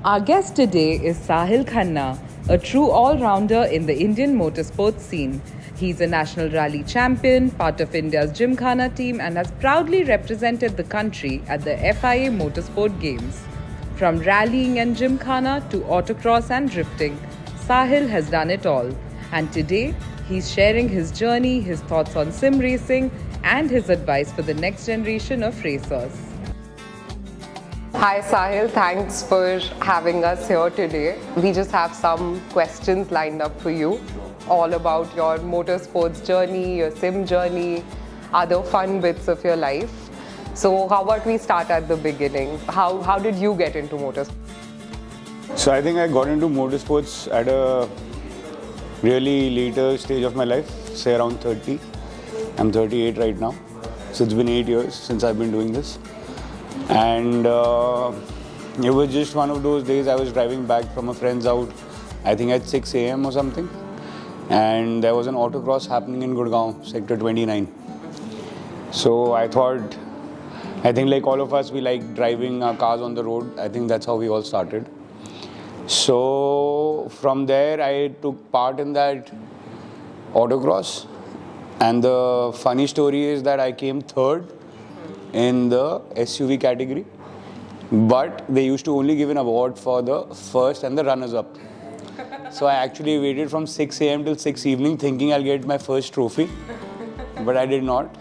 Our guest today is Sahil Khanna, a true all-rounder in the Indian motorsport scene. He's a national rally champion, part of India's Gymkhana team, and has proudly represented the country at the FIA Motorsport Games. From rallying and Gymkhana to autocross and drifting, Sahil has done it all. And today, he's sharing his journey, his thoughts on sim racing, and his advice for the next generation of racers. Hi Sahil, thanks for having us here today. We just have some questions lined up for you, all about your motorsports journey, your sim journey, other fun bits of your life. So how about we start at the beginning? How did you get into motorsports? So I think I got into motorsports at a really later stage of my life, say around 30. I'm 38 right now. So it's been 8 years since I've been doing this. And it was just one of those days I was driving back from a friend's out, I think at 6 a.m. or something. And there was an autocross happening in Gurgaon, sector 29. So I think like all of us, we like driving our cars on the road. I think that's how we all started. So from there, I took part in that autocross. And the funny story is that I came third in the SUV category, but they used to only give an award for the first and the runners-up. So I actually waited from 6 a.m. till 6 evening thinking I'll get my first trophy, but I did not.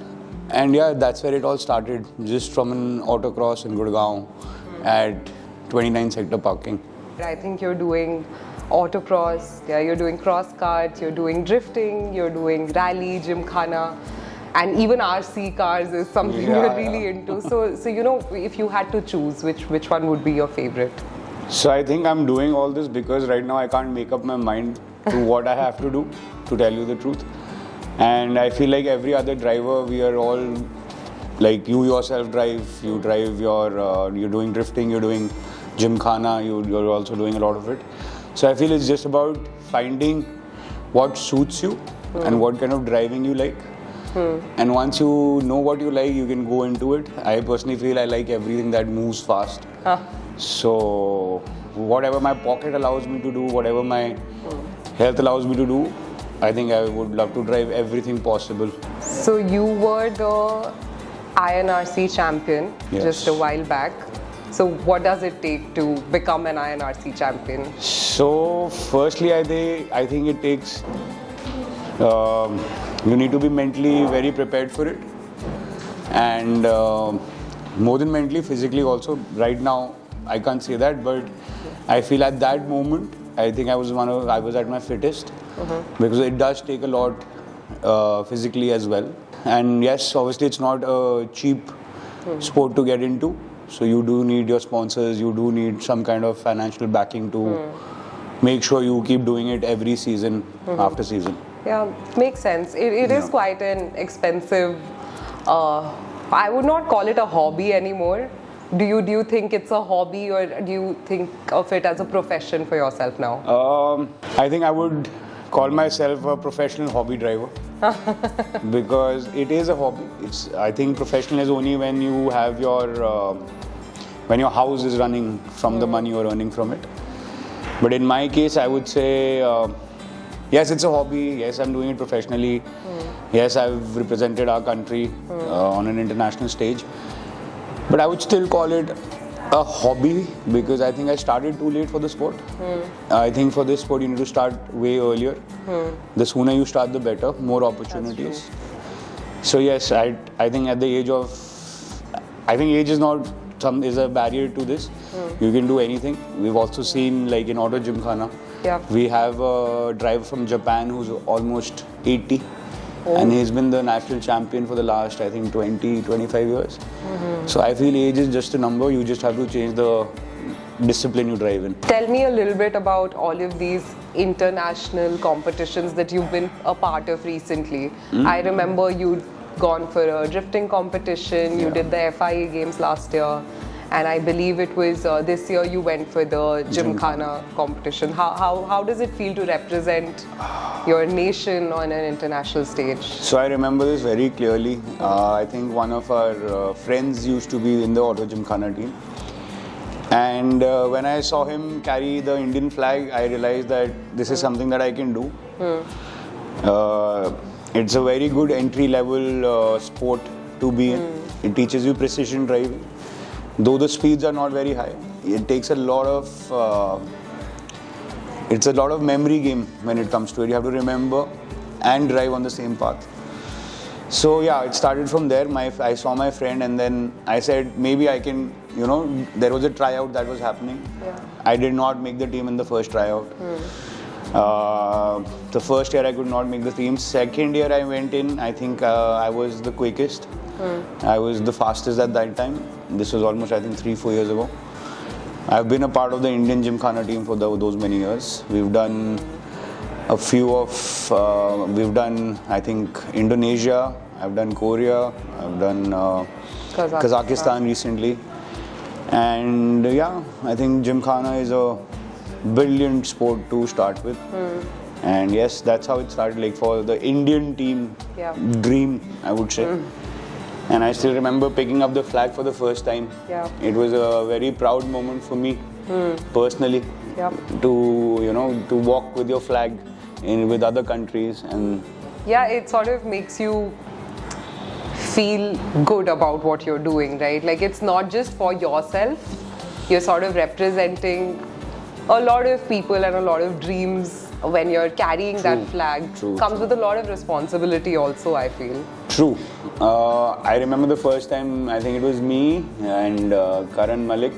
And yeah, that's where it all started, just from an autocross in Gurgaon at 29 sector parking. I think you're doing autocross, you're doing cross kart, you're doing drifting, you're doing rally, Gymkhana. And even RC cars is something you're really into. So if you had to choose, which one would be your favorite? So I think I'm doing all this because right now I can't make up my mind to what I have to do, to tell you the truth. And I feel like every other driver, we are all, like you yourself drive, you drive you're doing drifting, you're doing Gymkhana, you're also doing a lot of it. So I feel it's just about finding what suits you and what kind of driving you like. And once you know what you like, you can go into it. I personally feel I like everything that moves fast. So whatever my pocket allows me to do, whatever my health allows me to do, I think I would love to drive everything possible. So you were the INRC champion just a while back. So what does it take to become an INRC champion? So firstly, I think it takes... you need to be mentally very prepared for it, and more than mentally, physically also. Right now, I can't say that, but I feel at that moment, I think I was at my fittest, because it does take a lot physically as well. And yes, obviously, it's not a cheap sport to get into, so you do need your sponsors, you do need some kind of financial backing to make sure you keep doing it every season after season. Yeah, makes sense. It is quite an expensive, I would not call it a hobby anymore. Do you think it's a hobby, or do you think of it as a profession for yourself now? I think I would call myself a professional hobby driver because it is a hobby. I think professional is only when you have when your house is running from the money you're earning from it. But in my case, I would say, yes, it's a hobby. Yes, I'm doing it professionally. Yes, I've represented our country on an international stage. But I would still call it a hobby because I think I started too late for the sport. I think for this sport, you need to start way earlier. The sooner you start, the better. More opportunities. So yes, I think at the age of... I think age is not is a barrier to this. You can do anything. We've also seen, like in Auto Gymkhana, we have a driver from Japan who's almost 80, and he's been the national champion for the last, I think, 20-25 years. So I feel age is just a number. You just have to change the discipline you drive in. Tell me a little bit about all of these international competitions that you've been a part of recently. I remember you'd gone for a drifting competition, you did the FIA Games last year, and I believe it was this year you went for the Gymkhana competition. How does it feel to represent your nation on an international stage? So I remember this very clearly. I think one of our friends used to be in the Auto Gymkhana team. And when I saw him carry the Indian flag, I realized that this is something that I can do. It's a very good entry-level sport to be in. It teaches you precision driving. Though the speeds are not very high, it takes a lot of it's a lot of memory game when it comes to it. You have to remember and drive on the same path. So yeah, it started from there. I saw my friend, and then I said maybe I can, there was a tryout that was happening. Yeah. I did not make the team in the first tryout. The first year I could not make the team. Second year I went in, I think I was the quickest. I was the fastest at that time. This was almost, I think, 3-4 years ago. I've been a part of the Indian Gymkhana team for those many years. We've done a few of, we've done, I think, Indonesia, I've done Korea, I've done Kazakhstan recently. And yeah, I think Gymkhana is a brilliant sport to start with. And yes, that's how it started, like for the Indian team dream, I would say. And I still remember picking up the flag for the first time. Yeah. It was a very proud moment for me, personally, to walk with your flag with other countries. And yeah, it sort of makes you feel good about what you're doing, right? Like, it's not just for yourself. You're sort of representing a lot of people and a lot of dreams. When you're carrying that flag, comes with a lot of responsibility also, I feel. True. I remember the first time, I think it was me and Karan Malik,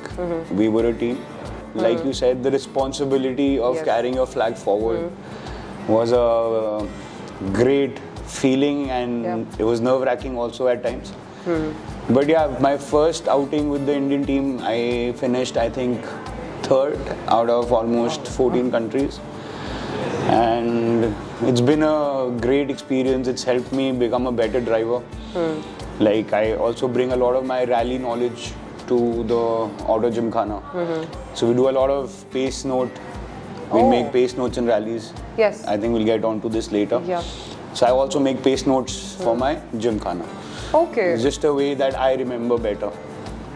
we were a team. Like you said, the responsibility of carrying your flag forward was a great feeling, and it was nerve-wracking also at times. But yeah, my first outing with the Indian team, I finished, I think, 3rd out of almost 14 countries. And it's been a great experience. It's helped me become a better driver. Like, I also bring a lot of my rally knowledge to the Auto Gymkhana. So we do a lot of pace note. We make pace notes in rallies. Yes. I think we'll get on to this later. Yeah. So I also make pace notes for my Gymkhana. Okay. It's just a way that I remember better.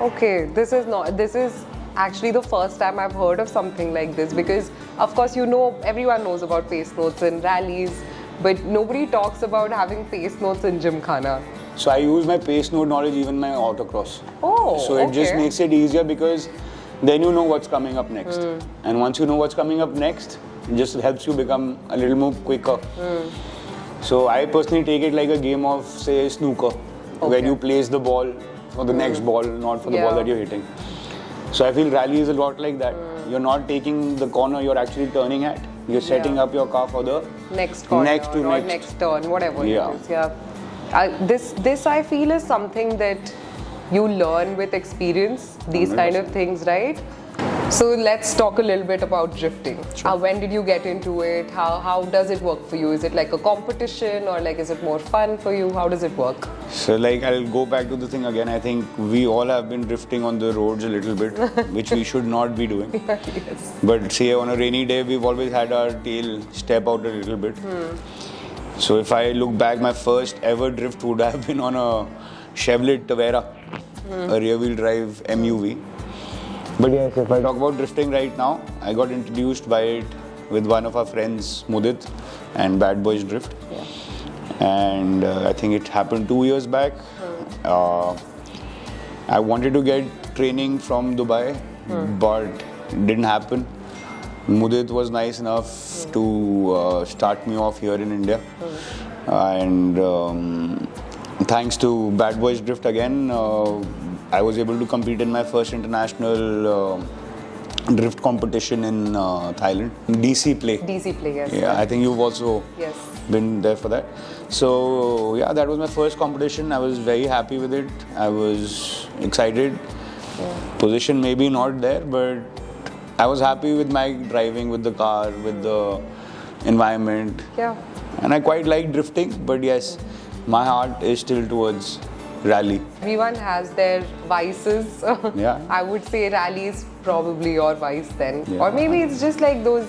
Okay, this is actually the first time I've heard of something like this, because of course everyone knows about pace notes in rallies, but nobody talks about having pace notes in Gymkhana. So I use my pace note knowledge even in my autocross. So it just makes it easier, because then you know what's coming up next. And once you know what's coming up next, it just helps you become a little more quicker. So I personally take it like a game of, say, snooker, where you place the ball for the next ball, not for the ball that you're hitting. So I feel rally is a lot like that. You're not taking the corner you're actually turning at. You're setting up your car for the next corner or next turn, whatever it is. This I feel is something that you learn with experience, these 100%. Kind of things, right? So let's talk a little bit about drifting. Sure. When did you get into it? How does it work for you? Is it like a competition, or like is it more fun for you? How does it work? So like, I'll go back to the thing again. I think we all have been drifting on the roads a little bit, which we should not be doing. Yes. But say on a rainy day, we've always had our tail step out a little bit. So if I look back, my first ever drift would have been on a Chevrolet Tavera, a rear-wheel drive MUV. But yes, if I talk about drifting right now, I got introduced by it with one of our friends, Mudit, and Bad Boys Drift. Yeah. And I think it happened 2 years back. I wanted to get training from Dubai, but it didn't happen. Mudit was nice enough to start me off here in India. And thanks to Bad Boys Drift again, I was able to compete in my first international drift competition in Thailand. DC Play. DC Play, yes. Yeah, I think you've also been there for that. So yeah, that was my first competition. I was very happy with it. I was excited. Position maybe not there, but I was happy with my driving, with the car, with the environment. Yeah. And I quite like drifting, but yes, my heart is still towards rally. Everyone has their vices. I would say rally is probably your vice then. Or maybe it's just like those,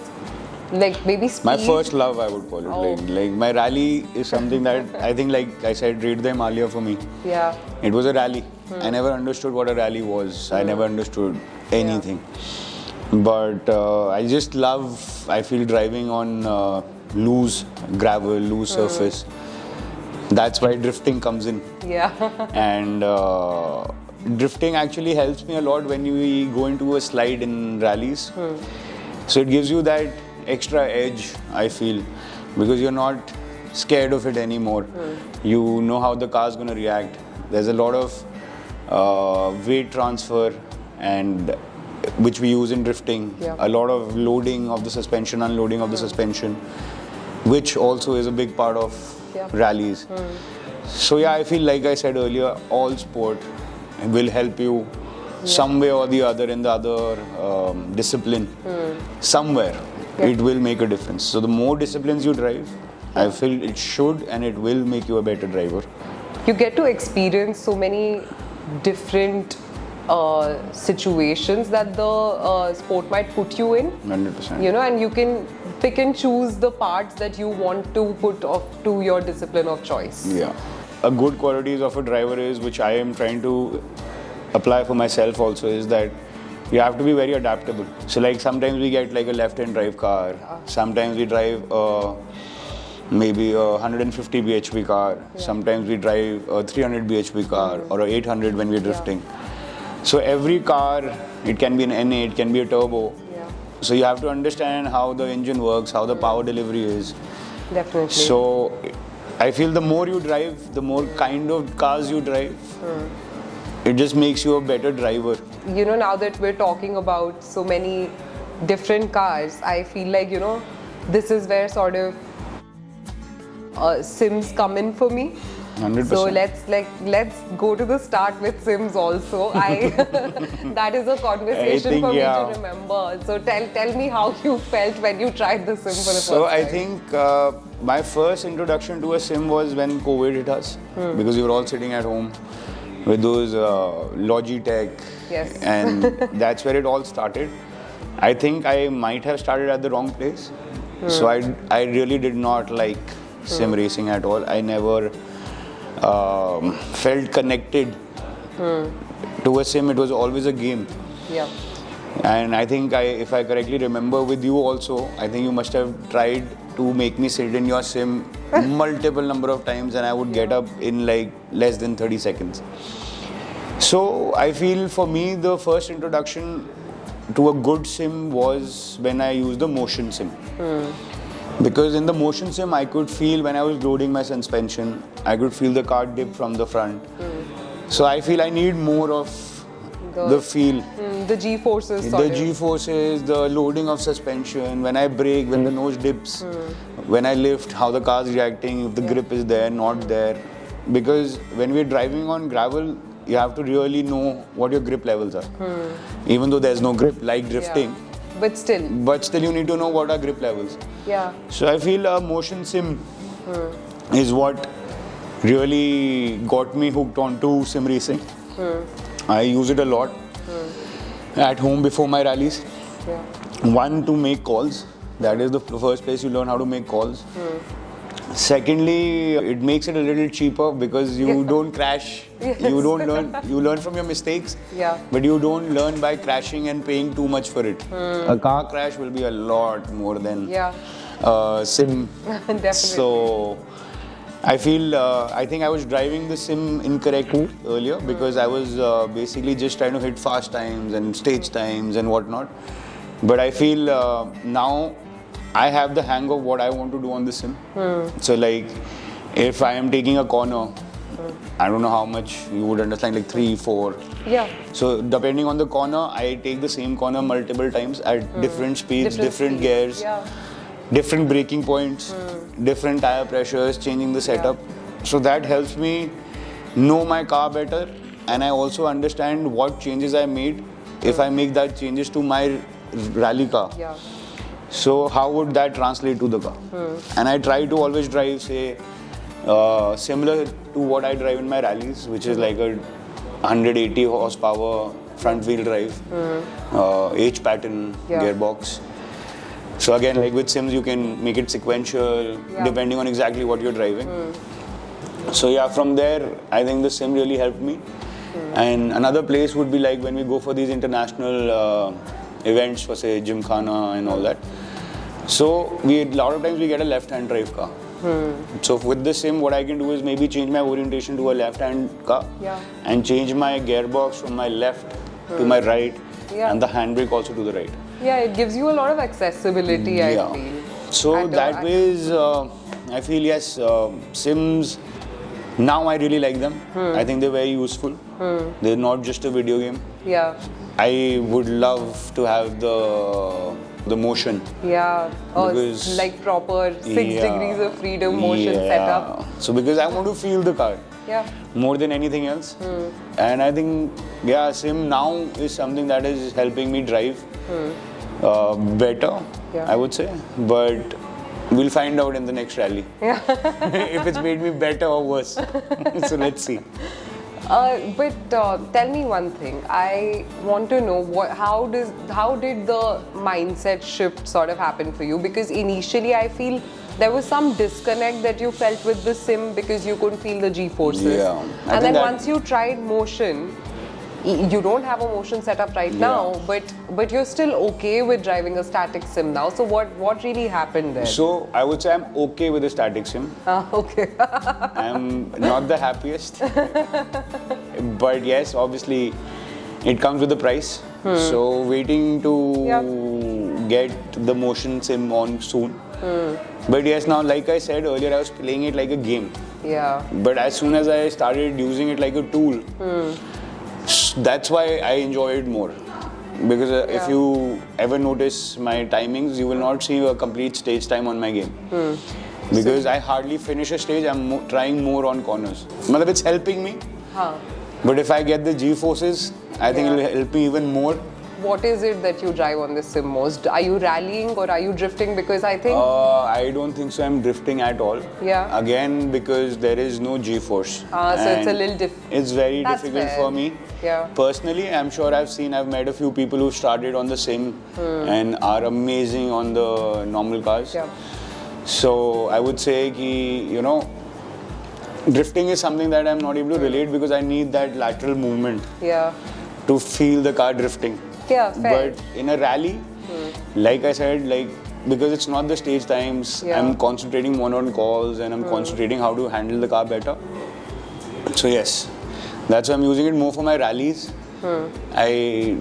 like maybe speed. My first love, I would call it. Like my rally is something that I think, like I said, Raid the Himalaya for me. Yeah. It was a rally. I never understood what a rally was. I never understood anything. But I just love, I feel, driving on loose gravel, loose surface. That's why drifting comes in. Yeah. And drifting actually helps me a lot when you go into a slide in rallies. So it gives you that extra edge, I feel, because you're not scared of it anymore. You know how the car's going to react. There's a lot of weight transfer, and which we use in drifting. A lot of loading of the suspension, unloading of the suspension, which also is a big part of rallies. So yeah, I feel, like I said earlier, all sport will help you some way or the other in the other discipline. Somewhere it will make a difference. So the more disciplines you drive, I feel it should and it will make you a better driver. You get to experience so many different situations that the sport might put you in. 100%. You know, and you can pick and choose the parts that you want to put off to your discipline of choice. Yeah. A good qualities of a driver is, which I am trying to apply for myself also, is that you have to be very adaptable. So like sometimes we get like a left-hand drive car, sometimes we drive maybe a 150 bhp car, sometimes we drive a 300 bhp car or a 800 when we're drifting. So every car, it can be an N8, it can be a turbo. So you have to understand how the engine works, how the power delivery is. Definitely. So I feel the more you drive, the more kind of cars you drive, it just makes you a better driver. You know, now that we're talking about so many different cars, I feel like, you know, this is where sort of sims come in for me. 100%. So let's go to the start with sims also. That is a conversation for me to remember. So tell me how you felt when you tried the sim for the first time. So I think my first introduction to a sim was when COVID hit us, because we were all sitting at home with those Logitech, and that's where it all started. I think I might have started at the wrong place. So I really did not like sim racing at all. I never felt connected to a sim. It was always a game. And I think, if I correctly remember with you also, I think you must have tried to make me sit in your sim multiple number of times, and I would get up in like less than 30 seconds. So I feel for me the first introduction to a good sim was when I used the motion sim. Because in the motion sim, I could feel when I was loading my suspension, I could feel the car dip from the front. So I feel I need more of the feel. The G-forces. The G-forces, the loading of suspension, when I brake, when the nose dips, when I lift, how the car is reacting, if the grip is there, not there. Because when we're driving on gravel, you have to really know what your grip levels are. Even though there's no grip, like drifting. But still you need to know what are grip levels. So I feel a motion sim is what really got me hooked onto sim racing. I use it a lot at home before my rallies. One, to make calls. That is the first place you learn how to make calls. Secondly, it makes it a little cheaper because you don't crash. You don't learn. You learn from your mistakes. But you don't learn by crashing and paying too much for it. A car crash will be a lot more than sim. Definitely. So I feel, I think I was driving the sim incorrectly earlier because I was basically just trying to hit fast times and stage times and whatnot. But I feel now I have the hang of what I want to do on the sim. So like, if I am taking a corner, I don't know how much you would understand, like 3, 4. So depending on the corner, I take the same corner multiple times at different speeds, different gears. Different braking points, different tire pressures, changing the setup. So that helps me know my car better, and I also understand what changes I made if I make that changes to my rally car. So how would that translate to the car? And I try to always drive, say, similar to what I drive in my rallies, which is like a 180 horsepower front wheel drive, H pattern gearbox. So again, like with sims, you can make it sequential depending on exactly what you're driving. So yeah, from there, I think the sim really helped me. And another place would be like when we go for these international events for say Gymkhana and all that. So a lot of times we get a left-hand drive car. So with the sim, what I can do is maybe change my orientation to a left-hand car and change my gearbox from my left to my right and the handbrake also to the right. Yeah, it gives you a lot of accessibility, I feel. So that way is, I feel yes, sims, now I really like them. I think they're very useful. They're not just a video game. Yeah. I would love to have the motion. Yeah, because like proper 6 degrees of freedom motion setup. So because I want to feel the car more than anything else. And I think, sim now is something that is helping me drive better, I would say. But we'll find out in the next rally if it's made me better or worse. So let's see. But tell me one thing. I want to know how did the mindset shift sort of happen for you? Because initially I feel there was some disconnect that you felt with the sim because you couldn't feel the G-forces. And then once you tried motion, you don't have a motion setup right now, but you're still okay with driving a static sim now. So what really happened there? So I would say I'm okay with the static sim. Okay. I'm not the happiest, but yes, obviously it comes with the price. So waiting to get the motion sim on soon. But yes, now like I said earlier, I was playing it like a game. Yeah. But as soon as I started using it like a tool, that's why I enjoy it more. Because if you ever notice my timings, you will not see a complete stage time on my game. Because I hardly finish a stage, I'm trying more on corners. It's helping me. But if I get the G-forces, I think it will help me even more. What is it that you drive on this sim most? Are you rallying or are you drifting? Because I think... I don't think so. I'm drifting at all. Yeah. Again, because there is no G-force. So it's a little difficult. It's very difficult for me. Yeah. Personally, I'm sure I've met a few people who started on the sim and are amazing on the normal cars. Yeah. So I would say that, drifting is something that I'm not able to relate because I need that lateral movement to feel the car drifting. Yeah, fair. But in a rally, like I said, because it's not the stage times, I'm concentrating more on calls and I'm concentrating how to handle the car better. So yes, that's why I'm using it more for my rallies. I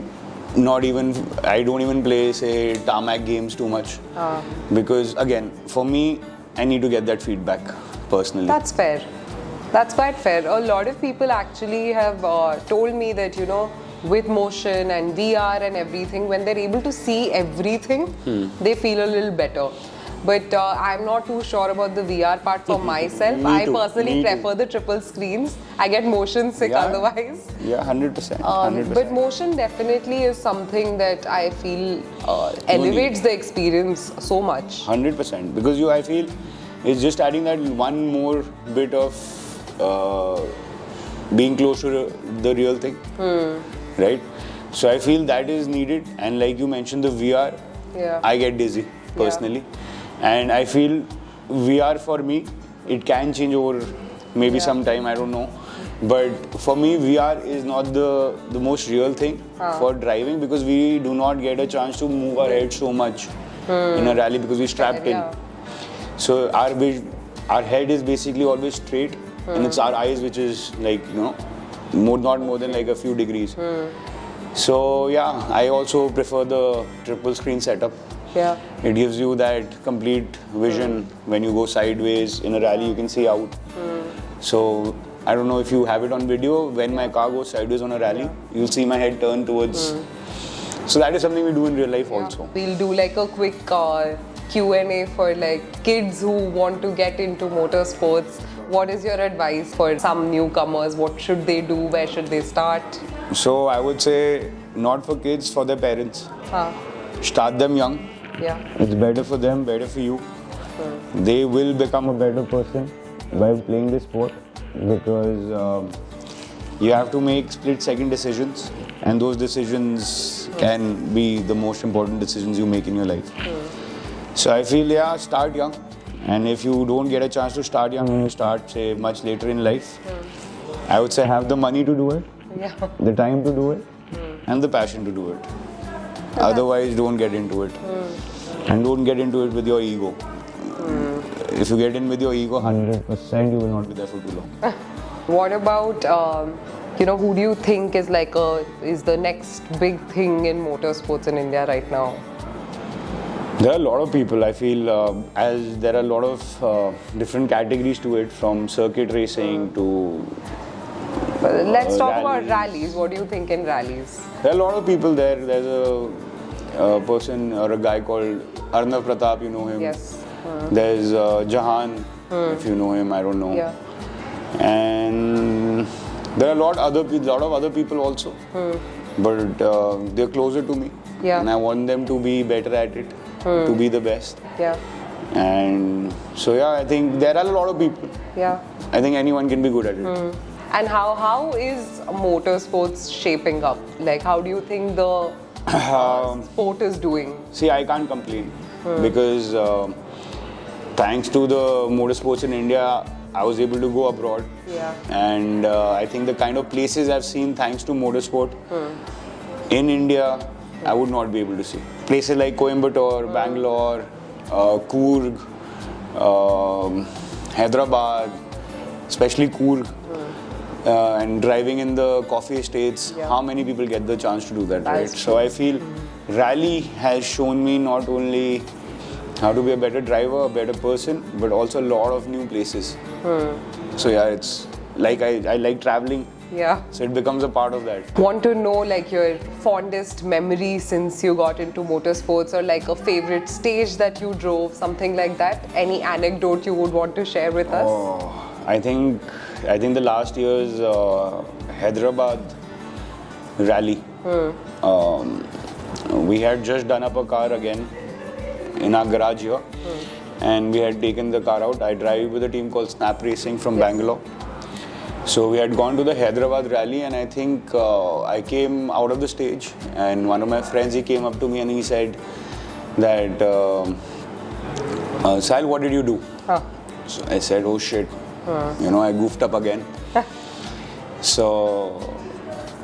don't even play, say, tarmac games too much. Because again, for me, I need to get that feedback personally. That's fair. That's quite fair. A lot of people actually have told me that, with motion and VR and everything, when they're able to see everything, they feel a little better. But I'm not too sure about the VR part for myself. I personally prefer the triple screens. I get motion sick otherwise. Yeah, 100%. 100%. But motion definitely is something that I feel elevates the experience so much. 100%. Because I feel it's just adding that one more bit of being close to the real thing. Right? So I feel that is needed, and like you mentioned the VR, I get dizzy personally, and I feel VR for me, it can change over maybe sometime, I don't know, but for me VR is not the most real thing for driving, because we do not get a chance to move our head so much in a rally because we're strapped in. So our head is basically always straight, and it's our eyes which is not more than like a few degrees. So yeah, I also prefer the triple screen setup. Yeah. It gives you that complete vision. When you go sideways in a rally, you can see out. So I don't know if you have it on video. When my car goes sideways on a rally, you'll see my head turn towards. So that is something we do in real life also. We'll do like a quick Q&A for kids who want to get into motorsports. What is your advice for some newcomers? What should they do? Where should they start? So I would say not for kids, for their parents. Start them young. Yeah. It's better for them, better for you. They will become a better person by playing this sport, because you have to make split-second decisions, and those decisions can be the most important decisions you make in your life. So I feel, start young. And if you don't get a chance to start young and you start, say, much later in life, I would say have the money to do it. the time to do it, and the passion to do it. Otherwise, don't get into it. And don't get into it with your ego. If you get in with your ego, 100% you will not be there for too long. What about, who do you think is is the next big thing in motorsports in India right now? There are a lot of people. I feel as there are a lot of different categories to it, from circuit racing to Let's talk rallies. about rallies. What do you think in rallies? There are a lot of people there. There's a person or a guy called Arnav Pratap, you know him. Yes. There's Jahan, if you know him, I don't know. Yeah. And there are a lot of other people also. But they're closer to me. Yeah. And I want them to be better at it, to be the best. Yeah. And so yeah, I think there are a lot of people. Yeah. I think anyone can be good at it. And how is motorsports shaping up? How do you think the sport is doing? See, I can't complain because thanks to the motorsports in India, I was able to go abroad. Yeah. And I think the kind of places I've seen thanks to motorsport in India, I would not be able to see. Places like Coimbatore, Bangalore, Coorg, Hyderabad, especially Coorg. And driving in the coffee estates, how many people get the chance to do that, right? So I feel rally has shown me not only how to be a better driver, a better person, but also a lot of new places. So yeah, it's like I like traveling. Yeah. So it becomes a part of that. Want to know your fondest memory since you got into motorsports, or a favorite stage that you drove, something like that? Any anecdote you would want to share with us? Oh, I think the last year's Hyderabad rally. We had just done up a car again in our garage here, and we had taken the car out. I drive with a team called Snap Racing from Bangalore. So we had gone to the Hyderabad rally, and I think I came out of the stage, and one of my friends, he came up to me and he said that, Sahil, what did you do? So I said, oh shit, I goofed up again. So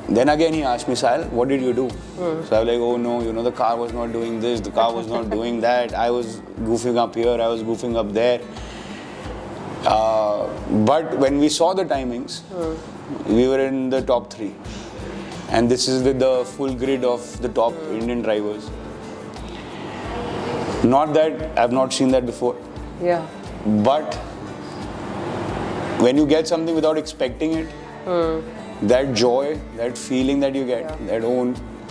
then again he asked me, Sahil, what did you do? So I was like, oh no, the car was not doing this, the car was not doing that. I was goofing up here, I was goofing up there. But when we saw the timings, we were in the top 3. And this is with the full grid of the top Indian drivers. Not that I've not seen that before. Yeah. But when you get something without expecting it, that joy, that feeling that you get, that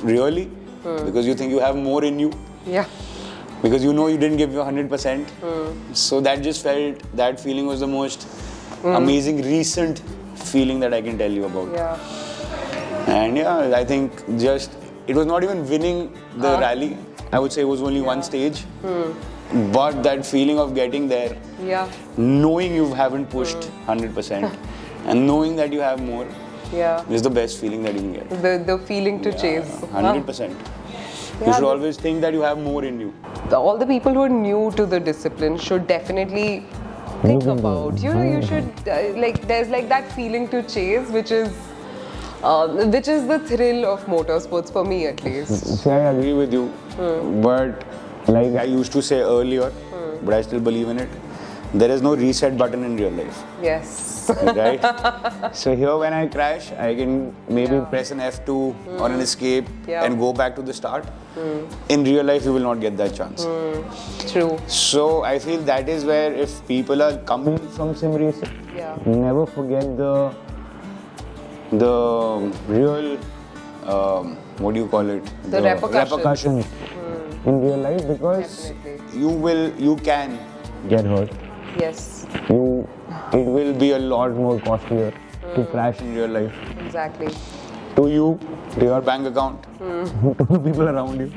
really? Because you think you have more in you. Yeah. Because you didn't give your 100%. So that feeling was the most amazing recent feeling that I can tell you about. Yeah. And yeah, I think it was not even winning the rally. I would say it was only one stage. But that feeling of getting there, knowing you haven't pushed 100% and knowing that you have more is the best feeling that you can get. The feeling to chase. 100%. You should always think that you have more in you. All the people who are new to the discipline should definitely think about, you should, there's that feeling to chase, which is the thrill of motorsports for me at least. See, I agree with you. But like I used to say earlier, but I still believe in it, there is no reset button in real life. Yes. Right? So here when I crash, I can maybe press an F2 or an escape and go back to the start. In real life, you will not get that chance. True. So I feel that is where if people are coming from sim racing, never forget the real, what do you call it? The repercussions. In real life, because you can get hurt. Yes. It will be a lot more costlier to crash in real life. Exactly. To you, to your bank account, to the people around you.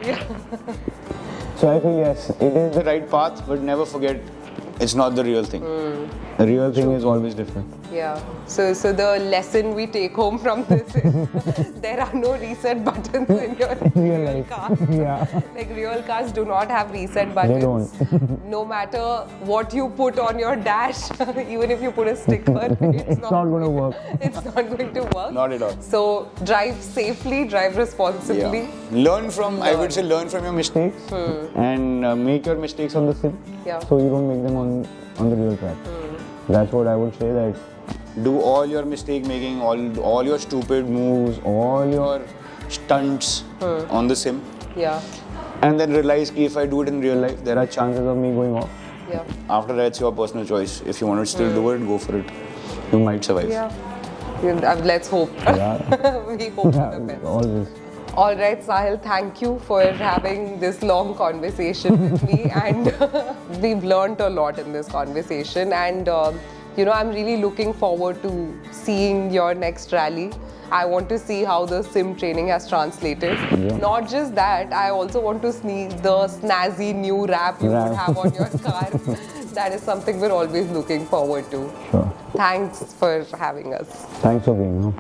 So I feel yes, it is the right path, but never forget it's not the real thing. The real thing is always different. Yeah. So the lesson we take home from this is there are no reset buttons in your Real real life. car. Yeah. Like real cars do not have reset buttons. don't. No matter what you put on your dash, even if you put a sticker, it's not going to work. It's not going to work. Not at all. So drive safely, drive responsibly. Learn from, I would say, learn from your mistakes and make your mistakes on the sim. Yeah. So you don't make them on the real track. That's what I would say, that Do all your mistake making, all your stupid moves, all your stunts on the sim. Yeah. And then realize that if I do it in real life, there are chances of me going off. Yeah. After that, it's your personal choice. If you want to still do it, go for it. You might survive. Yeah. Let's hope. Yeah. We hope for the best. Always. All right, Sahil, thank you for having this long conversation with me, and we've learned a lot in this conversation, and I'm really looking forward to seeing your next rally. I want to see how the sim training has translated. Yeah. Not just that, I also want to see the snazzy new wrap you would have on your car. That is something we're always looking forward to. Sure. Thanks for having us. Thanks for being here.